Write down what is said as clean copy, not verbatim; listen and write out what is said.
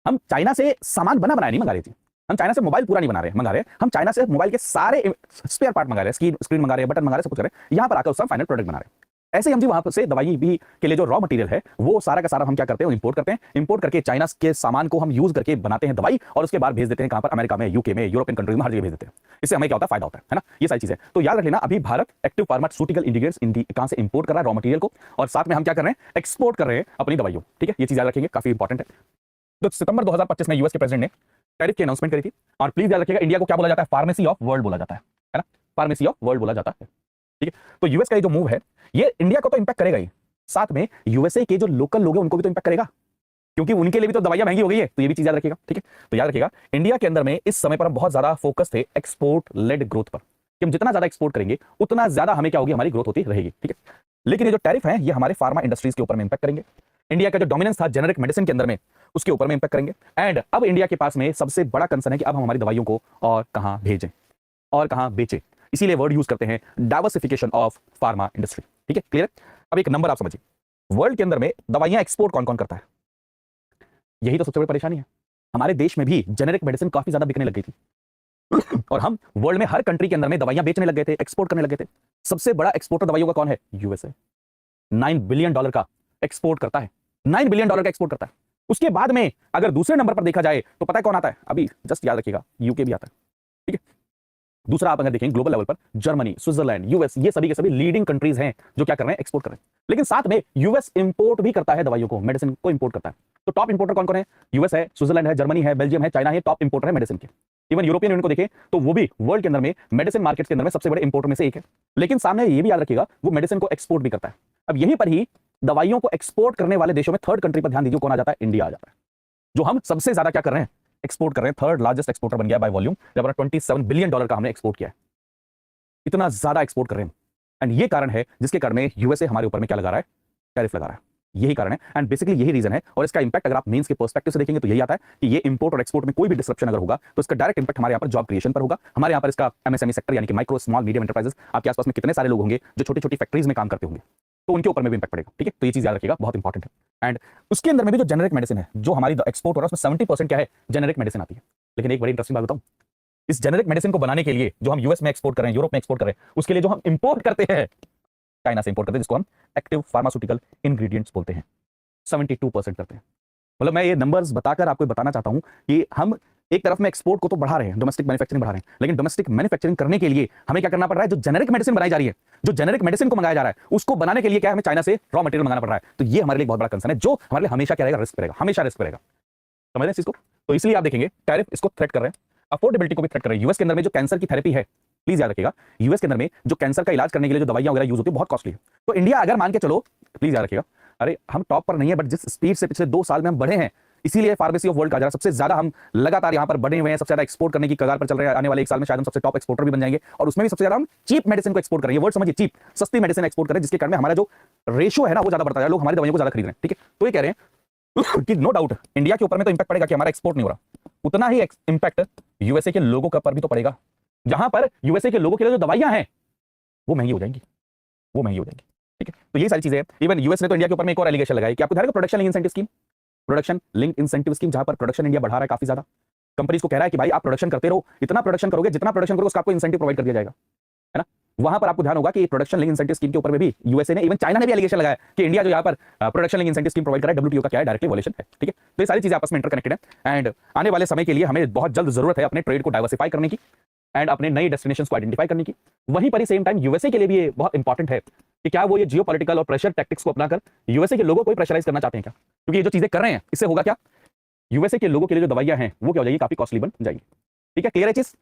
हम चाइना से सामान बना बनाया नहीं मंगा रहे थे, हम चाइना से मोबाइल पूरा नहीं बना रहे मंगा रहे, हम चाइना से मोबाइल के सारे स्पेयर पार्ट मंगा रहे हैं, स्क्रीन मंगा रहे हैं, बटन मंगा रहे हैं, सब कुछ कर रहे हैं, यहाँ पर आकर उसका फाइनल प्रोडक्ट बना रहे हैं। ऐसे ही हम जी वहां से दवाई भी के लिए जो रॉ मटेरियल है वो सारा का सारा हम क्या करते हैं, इंपोर्ट करते हैं, इंपोर्ट करके चाइना के सामान को हम यूज करके बनाते हैं दवाई, और उसके बाद भेज देते हैं कहां पर, अमेरिका में, यूके में, यूरोपियन कंट्रीज में, हर जगह भेज देते हैं। इससे हमें क्या होता है, फायदा होता है ना, ये सारी चीजें तो याद रख लेना। अभी भारत एक्टिव फार्मास्यूटिकल इंग्रेडिएंट्स कहां से इंपोर्ट कर रहा है, रॉ मटेरियल को, और साथ में हम क्या कर रहे हैं, एक्सपोर्ट कर रहे हैं अपनी दवाइयों। ठीक है, ये चीज याद रखेंगे, काफी इंपॉर्टेंट है। तो सितंबर 2025 में यूएस के प्रेसिडेंट ने टैरिफ की अनाउंसमेंट करी थी, और प्लीज याद रखिएगा इंडिया को क्या बोला जाता है, फार्मेसी ऑफ वर्ल्ड बोला जाता है ना, फार्मेसी ऑफ वर्ल्ड बोला जाता है। ठीक है, तो यूएस का ये जो मूव है ये इंडिया को तो इंपैक्ट करेगा ही, साथ में यूएसए के जो लोकल लोग हैं उनको भी तो इंपैक्ट करेगा, क्योंकि उनके लिए भी तो दवाइयां महंगी हो गई है, तो ये भी चीज याद रखिएगा। ठीक है, तो याद रखिएगा इंडिया के अंदर में इस समय पर हम बहुत ज्यादा फोकस थे एक्सपोर्ट लेड ग्रोथ पर, कि हम जितना ज्यादा एक्सपोर्ट करेंगे उतना ज्यादा हमें क्या होगी, हमारी ग्रोथ होती रहेगी। ठीक है, लेकिन ये जो टैरिफ है ये हमारे फार्मा इंडस्ट्रीज के ऊपर में इंपैक्ट करेंगे, इंडिया का जो डोमिनेंस था जेनेरिक मेडिसिन के अंदर में उसके ऊपर में इंपैक्ट करेंगे। एंड अब इंडिया के पास में सबसे बड़ा कंसर्न है कि अब हम हमारी दवाइयों को और कहां भेजें और कहां बेचें, इसीलिए वर्ड यूज करते हैं डाइवर्सिफिकेशन ऑफ फार्मा इंडस्ट्री। ठीक है, क्लियर? अब एक नंबर आप समझिए, वर्ल्ड के अंदर में दवाइयां एक्सपोर्ट कौन कौन करता है, यही तो सबसे बड़ी परेशानी है। हमारे देश में भी जेनेरिक मेडिसिन काफी ज्यादा बिकने लग गई थी और हम वर्ल्ड में हर कंट्री के अंदर में दवाइयां बेचने लग गए थे, एक्सपोर्ट करने लग गए थे। सबसे बड़ा एक्सपोर्टर दवाइयों का कौन है, यूएसए। 9 बिलियन डॉलर का एक्सपोर्ट करता है, 9 बिलियन डॉलर का एक्सपोर्ट करता है। उसके बाद में अगर दूसरे नंबर पर देखा जाए तो पता है कौन आता है, अभी जस्ट याद रखिएगा, यूके भी आता है। ठीक है, दूसरा आप अगर देखें ग्लोबल लेवल पर जर्मनी, स्विट्जरलैंड, यूएस, ये सभी के सभी लीडिंग कंट्रीज हैं जो क्या कर रहे हैं, एक्सपोर्ट कर रहे हैं। लेकिन साथ में यूएस इंपोर्ट भी करता है दवाइयों को, मेडिसिन को इंपोर्ट करता है। तो टॉप इंपोर्टर कौन कौन है, यूएस है, स्विट्जरलैंड है, जर्मनी है, बेल्जियम है, चाइना है, टॉप इंपोर्टर है मेडिसिन के। इवन यूरोपियन यूनियन को देखें तो वो भी वर्ल्ड के अंदर में मेडिसिन मार्केट के अंदर में सबसे बड़े इंपोर्टर में से एक है। लेकिन सामने ये भी याद रखिएगा वो मेडिसिन को एक्सपोर्ट भी करता है। अब यहीं पर ही दवाइयों को एक्सपोर्ट करने वाले देशों में थर्ड कंट्री पर ध्यान दीजिए, कौन आ जाता है, इंडिया आ जाता है, जो हम सबसे ज्यादा क्या कर रहे हैं, एक्सपोर्ट कर रहे हैं। थर्ड लार्जेस्ट एक्सपोर्टर बन गया बाय वॉल्यूम, जब 27 बिलियन डॉलर का हमने एक्सपोर्ट किया है, इतना ज्यादा एक्सपोर्ट कर रहे हैं। एंड ये कारण है जिसके कारण में यूएसए हमारे ऊपर में क्या लगा रहा है, टैरिफ लगा रहा है, यही कारण है। एंड बेसिकली यही रीजन है, और इसका इंपैक्ट अगर आप मेंस के पर्सपेक्टिव से देखेंगे तो यही आता है कि ये इंपोर्ट और एक्सपोर्ट में कोई भी डिसरप्शन अगर होगा तो इसका डायरेक्ट इंपैक्ट हमारे यहाँ पर जॉब क्रिएशन पर होगा। हमारे यहाँ पर इसका एमएसएमई सेक्टर यानी कि माइक्रो स्मॉल मीडियम एंटरप्राइजेस, आपके आसपास में कितने सारे लोग होंगे जो छोटी छोटी फैक्ट्रीज में काम करते होंगे, तो उनके ऊपर में भी इंपैक्ट पड़ेगा। ठीक है, तो ये चीज याद रखिएगा, बहुत इंपॉर्टेंट है। एंड उसके अंदर में भी जो जेनेरिक मेडिसिन है जो हमारी एक्सपोर्ट हो रहा है उसमें 70% क्या है, जेनेरिक मेडिसिन आती है। लेकिन एक बड़ी इंटरेस्टिंग बात बताऊं, इस जेनेरिक मेडिसिन को बनाने के लिए जो हम यूएस में एक्सपोर्ट कर रहे हैं, यूरोप में एक्सपोर्ट कर रहे हैं, उसके लिए जो हम इंपोर्ट करते हैं चाइना से इंपोर्ट करते हैं, जिसको हम एक्टिव फार्मास्यूटिकल इंग्रेडिएंट्स बोलते हैं, 72% करते हैं। मतलब मैं ये नंबर्स बताकर आपको बताना चाहता हूं कि हम एक तरफ में एक्सपोर्ट को तो बढ़ा रहे हैं, डोमेस्टिक मैन्युफैक्चरिंग बढ़ा रहे हैं, लेकिन डोमेस्टिक मैन्युफैक्चरिंग करने के लिए हमें क्या करना पड़ रहा है, जो जेनेरिक मेडिसिन बनाई जा रही है, जो जेनेरिक मेडिसिन को मंगाया जा रहा है, उसको बनाने के लिए क्या है, हमें चाइना से रॉ मटेरियल मंगाना पड़ रहा है। तो ये हमारे लिए बहुत बड़ा कंसर्न है, जो हमारे लिए हमेशा क्या रहेगा, रिस्क रहेगा, हमेशा रिस्क रहेगा। समझ रहे हैं इस चीज को? तो इसलिए आप देखेंगे टैरिफ इसको थ्रेट कर रहे हैं, अफोर्डेबिलिटी को भी थ्रेट कर रहे हैं। यूएस के अंदर में जो कैंसर की थेरेपी है, प्लीज याद रखिएगा, यूएस के अंदर में जो कैंसर का इलाज करने के लिए जो दवाइयां वगैरह यूज होती है बहुत कॉस्टली है। तो इंडिया अगर मान के चलो, प्लीज याद रखिएगा, अरे हम टॉप पर नहीं है, बट जिस स्पीड से पिछले 2 साल में हम बढ़े हैं, इसीलिए फार्मेसी ऑफ वर्ल्ड कहा जा रहा है। सबसे ज्यादा हम लगातार यहां पर बढ़े हुए हैं, सबसे ज्यादा एक्सपोर्ट करने की कगार पर चल रहे हैं। आने वाले 1 साल में शायद हम सबसे टॉप एक्सपोर्टर भी बन जाएंगे, और उसमें भी सबसे ज्यादा हम चीप मेडिसिन को एक्सपोर्ट करेंगे। वर्ड समझिए, चीप, सस्ती मेडिसिन एक्सपोर्ट करें, जिसके कारण हमारा जो रेशियो है ना वो ज्यादा बढ़ता है, लोग हमारी दवाइयों को ज्यादा खरीद रहे हैं। ठीक है, तो ये कह रहे हैं कि नो डाउट इंडिया के ऊपर में तो इंपैक्ट पड़ेगा कि हमारा एक्सपोर्ट नहीं हो रहा, उतना ही इंपैक्ट यूएसए के लोगों का पर भी तो पड़ेगा, जहां पर यूएसए के लोगों के लिए जो दवाइयां हैं वो महंगी हो जाएंगी, वो महंगी हो जाएंगी। ठीक है, तो ये सारी चीजें हैं। इवन यूएस ने तो इंडिया के ऊपर में एक और एलिगेशन लगाई कि आपको ध्यान है production link incentive scheme, production link incentive scheme, जहां पर प्रोडक्शन इंडिया बढ़ा रहा है काफी ज्यादा, कंपनीज को कह रहा है कि भाई आप प्रोडक्शन करते रहो, इतना प्रोडक्शन करोगे, जितना प्रोडक्शन करोगे उसका आपको इंसेंटिव प्रोवाइड कर दिया जाएगा, है ना। वहां पर आपको ध्यान होगा कि प्रोडक्शन लिंक इंसेंटिव स्कीम के ऊपर में भी यूएसए ने, इवन चाइना ने भी एलिगेशन लगाया कि इंडिया जो यहाँ पर production link incentive scheme provide कर रहा है, डब्ल्यूटीओ का क्या है, डायरेक्टली वॉयलेशन है। ठीक है, तो ये सारी चीजें आपस में इंटरकनेक्टेड है। एंड आने वाले समय के लिए हमें बहुत जल्द जरूरत है अपने ट्रेड को डाइवर्सिफाई करने की एंड अपने नई डेस्टिनेशंस को आइडेंटिफाई करने की। वहीं पर ही सेम टाइम यूएसए के लिए भी ये बहुत इंपॉर्टेंट है कि क्या वो ये जियोपॉलिटिकल और प्रेशर टैक्टिक्स को अपनाकर यूएसए के लोगों को प्रेशराइज करना चाहते हैं क्या, क्योंकि ये जो चीजें कर रहे हैं इससे होगा क्या, यूएसए के लोगों के लिए जो दवाइयां हैं वो क्या हो जाएगी, काफी कॉस्टली बन जाएगी। ठीक है, क्लियर है चीज?